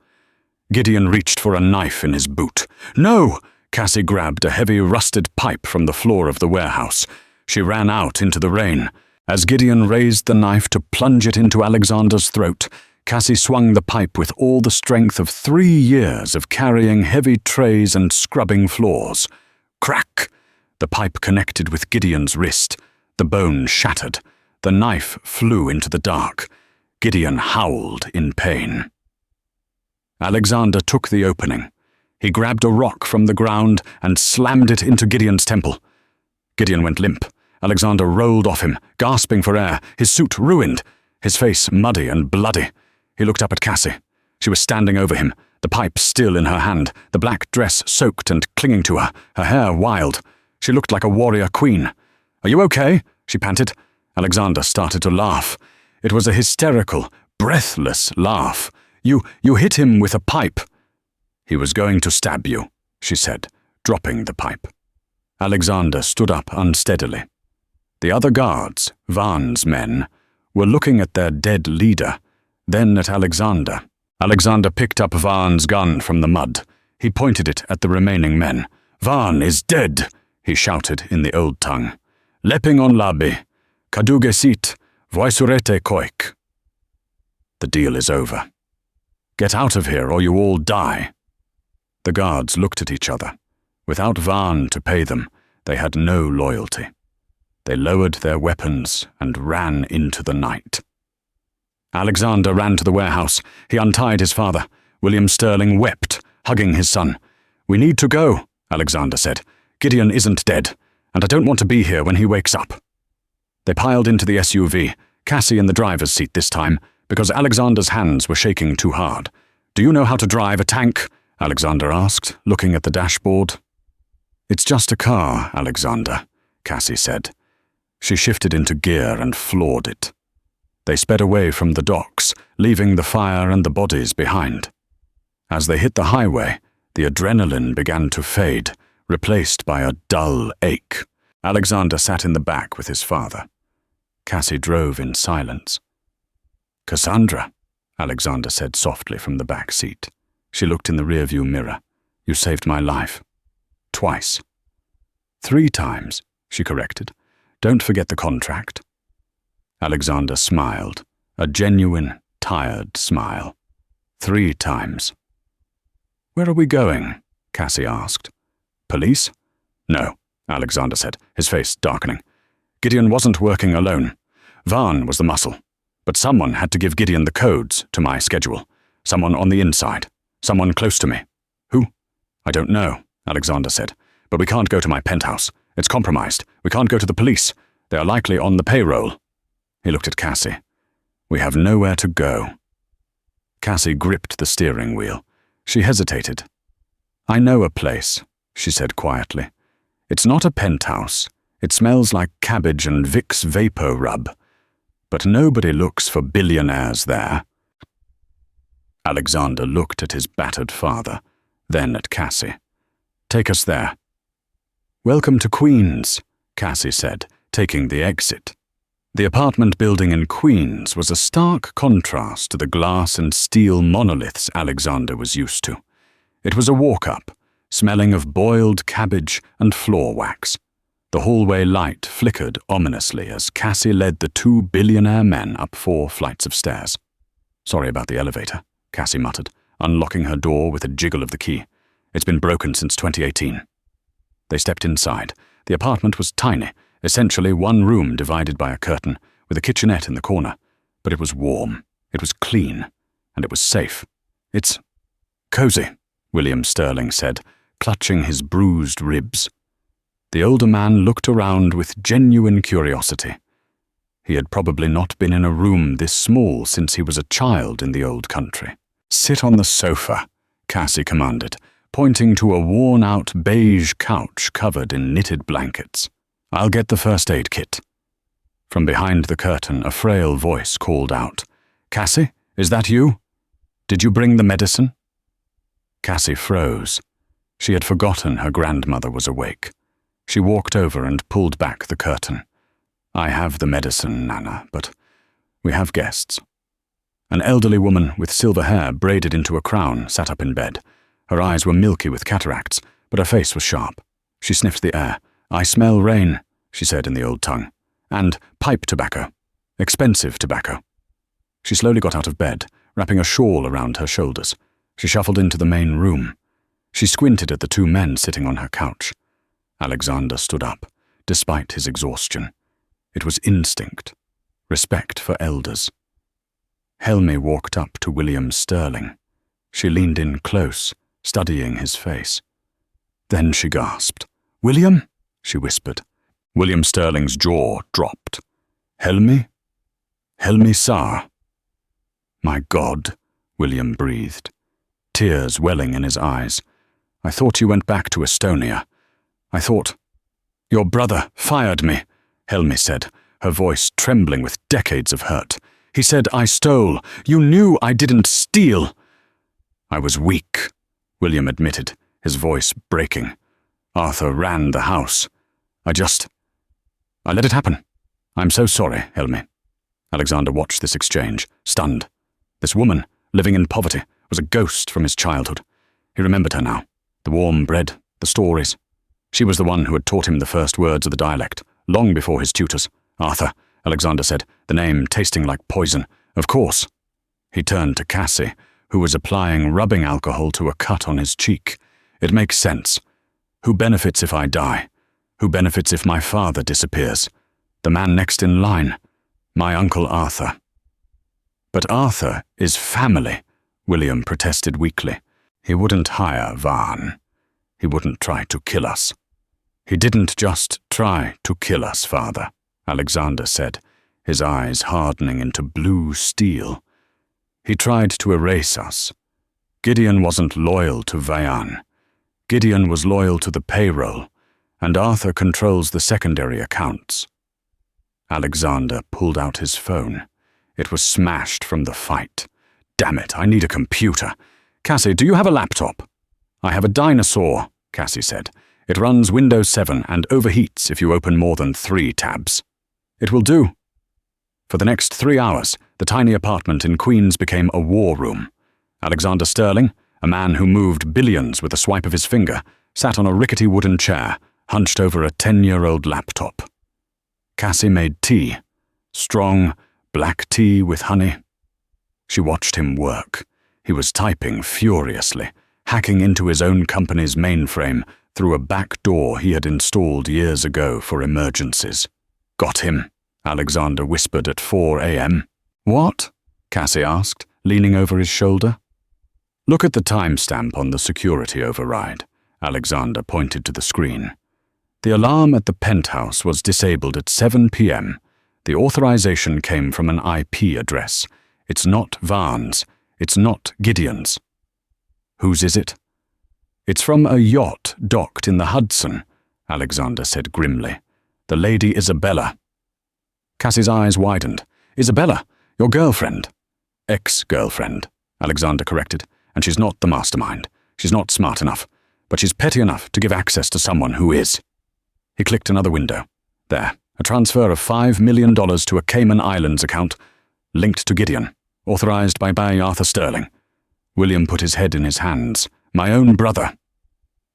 Gideon reached for a knife in his boot. "No!" Cassie grabbed a heavy rusted pipe from the floor of the warehouse. She ran out into the rain. As Gideon raised the knife to plunge it into Alexander's throat, Cassie swung the pipe with all the strength of 3 years of carrying heavy trays and scrubbing floors. Crack! The pipe connected with Gideon's wrist. The bone shattered. The knife flew into the dark. Gideon howled in pain. Alexander took the opening. He grabbed a rock from the ground and slammed it into Gideon's temple. Gideon went limp. Alexander rolled off him, gasping for air, his suit ruined, his face muddy and bloody. He looked up at Cassie. She was standing over him, the pipe still in her hand, the black dress soaked and clinging to her, her hair wild. She looked like a warrior queen. "Are you okay?" she panted. Alexander started to laugh. It was a hysterical, breathless laugh. You hit him with a pipe." "He was going to stab you," she said, dropping the pipe. Alexander stood up unsteadily. The other guards, Vaan's men, were looking at their dead leader, then at Alexander. Alexander picked up Vaan's gun from the mud. He pointed it at the remaining men. "Vaan is dead," he shouted in the old tongue. "Leping on labi, kaduge sit, voisurete koik." "The deal is over. Get out of here or you all die." The guards looked at each other. Without Vaan to pay them, they had no loyalty. They lowered their weapons and ran into the night. Alexander ran to the warehouse. He untied his father. William Sterling wept, hugging his son. "We need to go," Alexander said. "Gideon isn't dead, and I don't want to be here when he wakes up." They piled into the SUV, Cassie in the driver's seat this time, because Alexander's hands were shaking too hard. "Do you know how to drive a tank?" Alexander asked, looking at the dashboard. "It's just a car, Alexander," Cassie said. She shifted into gear and floored it. They sped away from the docks, leaving the fire and the bodies behind. As they hit the highway, the adrenaline began to fade, replaced by a dull ache. Alexander sat in the back with his father. Cassie drove in silence. "Cassandra," Alexander said softly from the back seat. She looked in the rearview mirror. "You saved my life. Twice." "3 times," she corrected. "Don't forget the contract." Alexander smiled, a genuine, tired smile. 3 times. "Where are we going?" Cassie asked. "Police?" "No," Alexander said, his face darkening. Gideon wasn't working alone. Vaan was the muscle. But someone had to give Gideon the codes to my schedule. Someone on the inside. Someone close to me. Who? I don't know, Alexander said. But we can't go to my penthouse. It's compromised. We can't go to the police. They are likely on the payroll. He looked at Cassie. We have nowhere to go. Cassie gripped the steering wheel. She hesitated. I know a place, she said quietly. It's not a penthouse. It smells like cabbage and Vicks Vapo Rub. But nobody looks for billionaires there. Alexander looked at his battered father, then at Cassie. Take us there. Welcome to Queens, Cassie said, taking the exit. The apartment building in Queens was a stark contrast to the glass and steel monoliths Alexander was used to. It was a walk-up, smelling of boiled cabbage and floor wax. The hallway light flickered ominously as Cassie led the two billionaire men up 4 flights of stairs. Sorry about the elevator, Cassie muttered, unlocking her door with a jiggle of the key. It's been broken since 2018. They stepped inside. The apartment was tiny, essentially one room divided by a curtain, with a kitchenette in the corner. But it was warm, it was clean, and it was safe. It's cozy, William Sterling said, clutching his bruised ribs. The older man looked around with genuine curiosity. He had probably not been in a room this small since he was a child in the old country. Sit on the sofa, Cassie commanded, pointing to a worn-out beige couch covered in knitted blankets. I'll get the first aid kit. From behind the curtain, a frail voice called out, Cassie, is that you? Did you bring the medicine? Cassie froze. She had forgotten her grandmother was awake. She walked over and pulled back the curtain. I have the medicine, Nana, but we have guests. An elderly woman with silver hair braided into a crown sat up in bed. Her eyes were milky with cataracts, but her face was sharp. She sniffed the air. I smell rain, she said in the old tongue. And pipe tobacco. Expensive tobacco. She slowly got out of bed, wrapping a shawl around her shoulders. She shuffled into the main room. She squinted at the two men sitting on her couch. Alexander stood up, despite his exhaustion. It was instinct. Respect for elders. Helmi walked up to William Sterling. She leaned in close, studying his face. Then she gasped. William? She whispered. William Sterling's jaw dropped. Helmi? Helmi Saar. My God, William breathed, tears welling in his eyes. I thought you went back to Estonia. I thought... Your brother fired me, Helmi said, her voice trembling with decades of hurt. He said I stole. You knew I didn't steal. I was weak, William admitted, his voice breaking. Arthur ran the house. I let it happen. I'm so sorry, Helmi. Alexander watched this exchange, stunned. This woman, living in poverty, was a ghost from his childhood. He remembered her now. The warm bread, the stories. She was the one who had taught him the first words of the dialect, long before his tutors. Arthur, Alexander said, the name tasting like poison. Of course. He turned to Cassie, who was applying rubbing alcohol to a cut on his cheek. It makes sense. Who benefits if I die? Who benefits if my father disappears? The man next in line. My Uncle Arthur. But Arthur is family, William protested weakly. He wouldn't hire Van. He wouldn't try to kill us. He didn't just try to kill us, Father, Alexander said, his eyes hardening into blue steel. He tried to erase us. Gideon wasn't loyal to Vayan. Gideon was loyal to the payroll, and Arthur controls the secondary accounts. Alexander pulled out his phone. It was smashed from the fight. Damn it, I need a computer. Cassie, do you have a laptop? I have a dinosaur, Cassie said. It runs Windows 7 and overheats if you open more than 3 tabs. It will do. For the next 3 hours, the tiny apartment in Queens became a war room. Alexander Sterling, a man who moved billions with a swipe of his finger, sat on a rickety wooden chair, hunched over a 10-year-old laptop. Cassie made tea. Strong, black tea with honey. She watched him work. He was typing furiously, hacking into his own company's mainframe through a back door he had installed years ago for emergencies. Got him, Alexander whispered at 4 a.m. What? Cassie asked, leaning over his shoulder. Look at the timestamp on the security override. Alexander pointed to the screen. The alarm at the penthouse was disabled at 7 p.m. The authorization came from an IP address. It's not Vaughn's. It's not Gideon's. Whose is it? It's from a yacht docked in the Hudson, Alexander said grimly. The Lady Isabella. Cassie's eyes widened. Isabella, your girlfriend. Ex-girlfriend, Alexander corrected, and she's not the mastermind. She's not smart enough, but she's petty enough to give access to someone who is. He clicked another window. There, a transfer of $5 million to a Cayman Islands account, linked to Gideon, authorized by Arthur Sterling. William put his head in his hands. My own brother.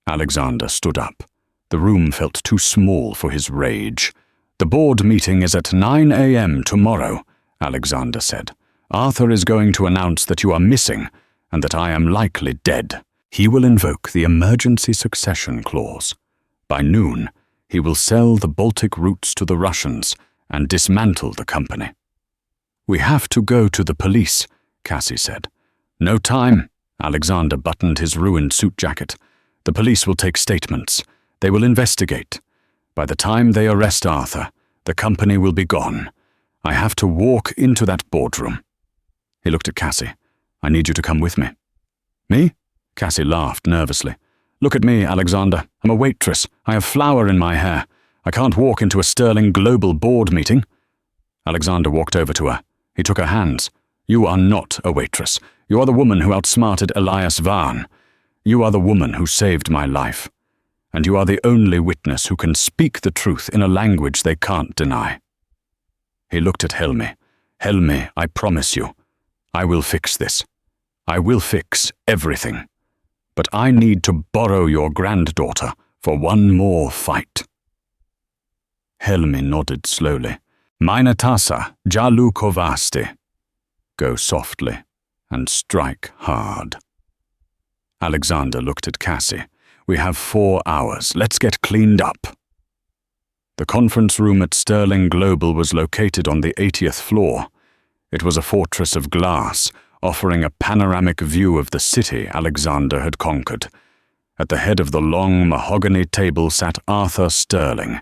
Alexander stood up. The room felt too small for his rage. The board meeting is at 9 a.m. tomorrow, Alexander said. Arthur is going to announce that you are missing and that I am likely dead. He will invoke the emergency succession clause. By noon, he will sell the Baltic routes to the Russians and dismantle the company. We have to go to the police, Cassie said. No time. Alexander buttoned his ruined suit jacket. The police will take statements. They will investigate. By the time they arrest Arthur, the company will be gone. I have to walk into that boardroom. He looked at Cassie. I need you to come with me. Me? Cassie laughed nervously. Look at me, Alexander. I'm a waitress. I have flour in my hair. I can't walk into a Sterling Global board meeting. Alexander walked over to her. He took her hands. You are not a waitress. You are the woman who outsmarted Elias Vaughn. You are the woman who saved my life. And you are the only witness who can speak the truth in a language they can't deny. He looked at Helmi. Helmi, I promise you, I will fix this. I will fix everything. But I need to borrow your granddaughter for one more fight. Helmi nodded slowly. Meine Tasa, Jalu Kovasti. Go softly and strike hard. Alexander looked at Cassie. We have 4 hours. Let's get cleaned up. The conference room at Sterling Global was located on the 80th floor. It was a fortress of glass, offering a panoramic view of the city Alexander had conquered. At the head of the long mahogany table sat Arthur Sterling.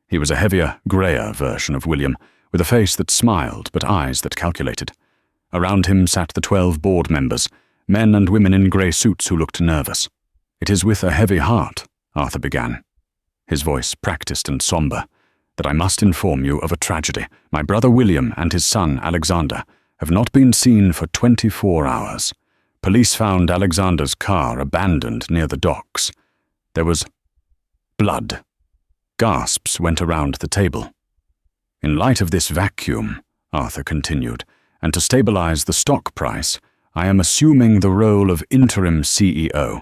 He was a heavier, greyer version of William, with a face that smiled but eyes that calculated. Around him sat the 12 board members, men and women in grey suits who looked nervous. It is with a heavy heart, Arthur began, his voice practiced and somber, that I must inform you of a tragedy. My brother William and his son Alexander have not been seen for 24 hours. Police found Alexander's car abandoned near the docks. There was blood. Gasps went around the table. In light of this vacuum, Arthur continued, and to stabilize the stock price, I am assuming the role of interim CEO,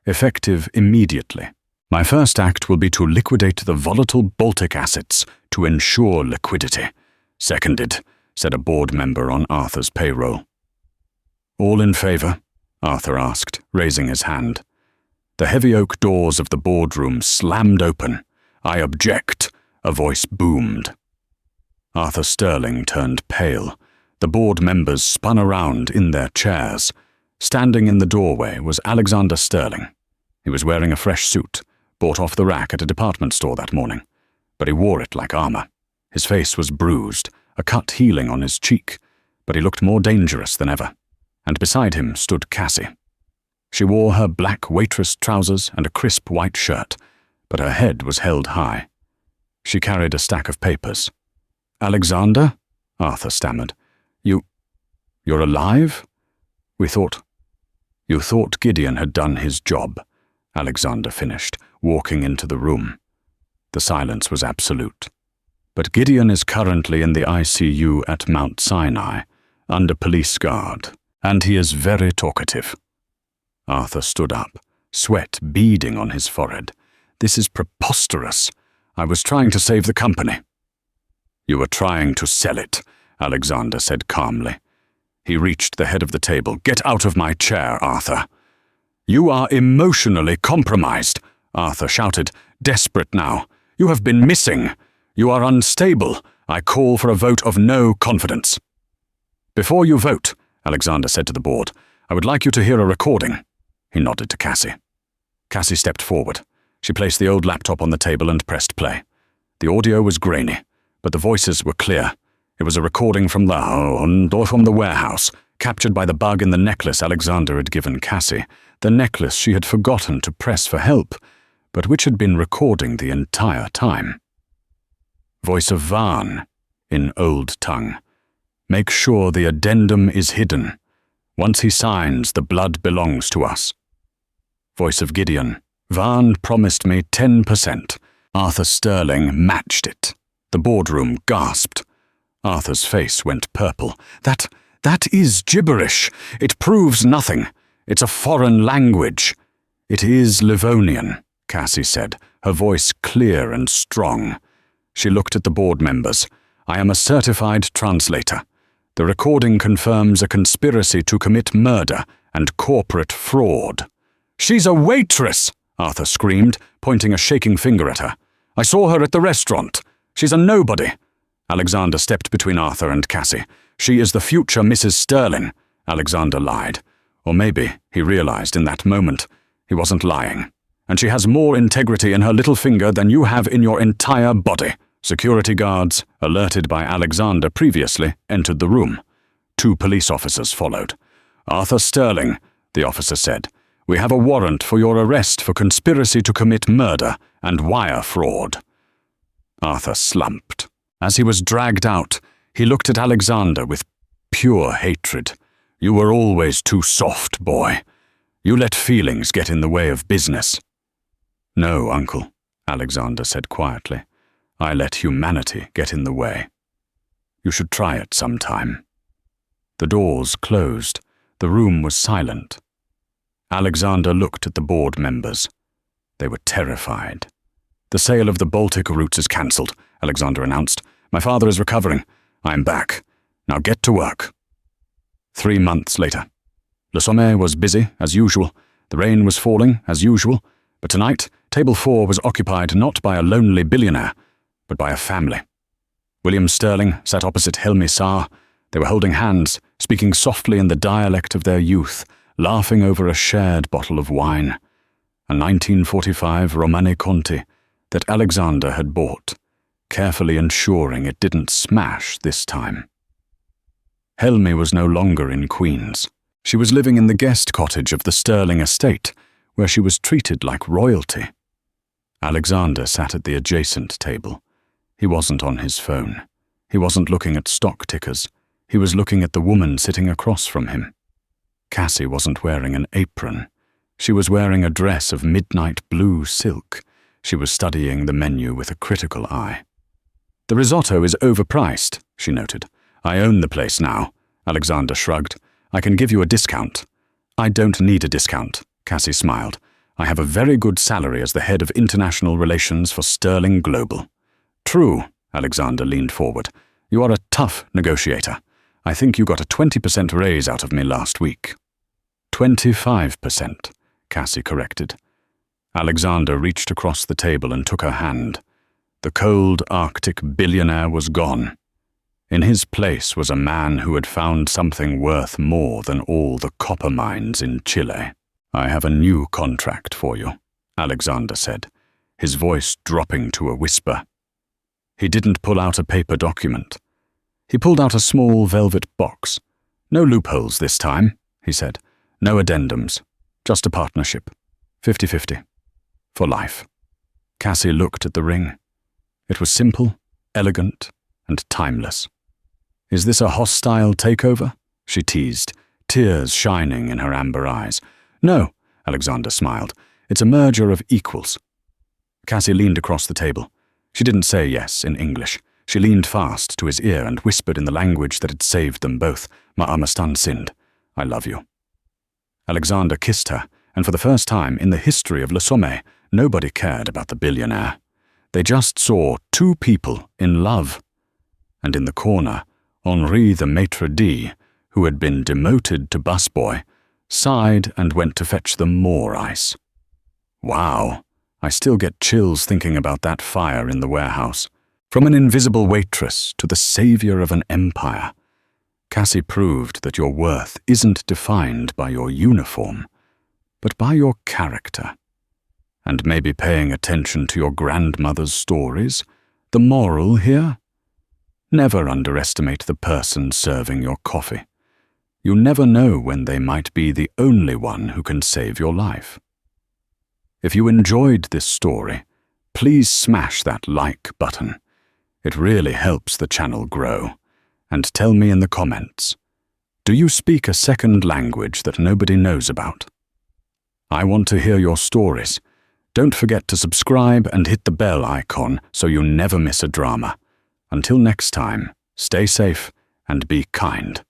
effective immediately. My first act will be to liquidate the volatile Baltic assets to ensure liquidity. Seconded, said a board member on Arthur's payroll. All in favor? Arthur asked, raising his hand. The heavy oak doors of the boardroom slammed open. I object, a voice boomed. Arthur Sterling turned pale. The board members spun around in their chairs. Standing in the doorway was Alexander Sterling. He was wearing a fresh suit, bought off the rack at a department store that morning, but he wore it like armor. His face was bruised, a cut healing on his cheek, but he looked more dangerous than ever. And beside him stood Cassie. She wore her black waitress trousers and a crisp white shirt, but her head was held high. She carried a stack of papers. Alexander? Arthur stammered. You're alive? You thought Gideon had done his job, Alexander finished, walking into the room. The silence was absolute. But Gideon is currently in the ICU at Mount Sinai, under police guard, and he is very talkative. Arthur stood up, sweat beading on his forehead. This is preposterous. I was trying to save the company. You were trying to sell it, Alexander said calmly. He reached the head of the table. Get out of my chair, Arthur. You are emotionally compromised, Arthur shouted, desperate now. You have been missing. You are unstable. I call for a vote of no confidence. "Before you vote," Alexander said to the board, "I would like you to hear a recording." He nodded to Cassie. Cassie stepped forward. She placed the old laptop on the table and pressed play. The audio was grainy, but the voices were clear. It was a recording from the warehouse, captured by the bug in the necklace Alexander had given Cassie, the necklace she had forgotten to press for help, but which had been recording the entire time. Voice of Varn, in old tongue. "Make sure the addendum is hidden. Once he signs, the blood belongs to us." Voice of Gideon. "Varn promised me 10%. Arthur Sterling matched it." The boardroom gasped. Arthur's face went purple. That is gibberish. It proves nothing. It's a foreign language." "It is Livonian," Cassie said, her voice clear and strong. She looked at the board members. "I am a certified translator. The recording confirms a conspiracy to commit murder and corporate fraud." "She's a waitress!" Arthur screamed, pointing a shaking finger at her. "I saw her at the restaurant. She's a nobody." Alexander stepped between Arthur and Cassie. "She is the future Mrs. Sterling," Alexander lied. Or maybe, he realized in that moment, he wasn't lying. "And she has more integrity in her little finger than you have in your entire body." Security guards, alerted by Alexander previously, entered the room. 2 police officers followed. "Arthur Sterling," the officer said, "we have a warrant for your arrest for conspiracy to commit murder and wire fraud." Arthur slumped. As he was dragged out, he looked at Alexander with pure hatred. "You were always too soft, boy. You let feelings get in the way of business." "No, Uncle," Alexander said quietly. "I let humanity get in the way. You should try it sometime." The doors closed. The room was silent. Alexander looked at the board members. They were terrified. "The sale of the Baltic routes is cancelled," Alexander announced. "My father is recovering. I am back. Now get to work." 3 months later. Le Sommet was busy, as usual. The rain was falling, as usual. But tonight, table 4 was occupied not by a lonely billionaire, but by a family. William Sterling sat opposite Helmi Saar. They were holding hands, speaking softly in the dialect of their youth, laughing over a shared bottle of wine. A 1945 Romane Conti that Alexander had bought, carefully ensuring it didn't smash this time. Helmi was no longer in Queens. She was living in the guest cottage of the Sterling estate, where she was treated like royalty. Alexander sat at the adjacent table. He wasn't on his phone. He wasn't looking at stock tickers. He was looking at the woman sitting across from him. Cassie wasn't wearing an apron. She was wearing a dress of midnight blue silk. She was studying the menu with a critical eye. "The risotto is overpriced," she noted. "I own the place now." Alexander shrugged. "I can give you a discount." "I don't need a discount," Cassie smiled. "I have a very good salary as the head of international relations for Sterling Global." "True," Alexander leaned forward. "You are a tough negotiator. I think you got a 20% raise out of me last week." 25%, Cassie corrected. Alexander reached across the table and took her hand. The cold Arctic billionaire was gone. In his place was a man who had found something worth more than all the copper mines in Chile. "I have a new contract for you," Alexander said, his voice dropping to a whisper. He didn't pull out a paper document. He pulled out a small velvet box. "No loopholes this time," he said. "No addendums. Just a partnership. 50-50. For life." Cassie looked at the ring. It was simple, elegant, and timeless. "Is this a hostile takeover?" she teased, tears shining in her amber eyes. "No," Alexander smiled. "It's a merger of equals." Cassie leaned across the table. She didn't say yes in English. She leaned fast to his ear and whispered in the language that had saved them both, "Ma'amastan Sind, I love you." Alexander kissed her, and for the first time in the history of Le Sommet, nobody cared about the billionaire. They just saw 2 people in love. And in the corner, Henri the maitre d', who had been demoted to busboy, sighed and went to fetch them more ice. Wow, I still get chills thinking about that fire in the warehouse. From an invisible waitress to the savior of an empire. Cassie proved that your worth isn't defined by your uniform, but by your character. And maybe paying attention to your grandmother's stories, the moral here? Never underestimate the person serving your coffee. You never know when they might be the only one who can save your life. If you enjoyed this story, please smash that like button. It really helps the channel grow. And tell me in the comments, do you speak a second language that nobody knows about? I want to hear your stories. Don't forget to subscribe and hit the bell icon so you never miss a drama. Until next time, stay safe and be kind.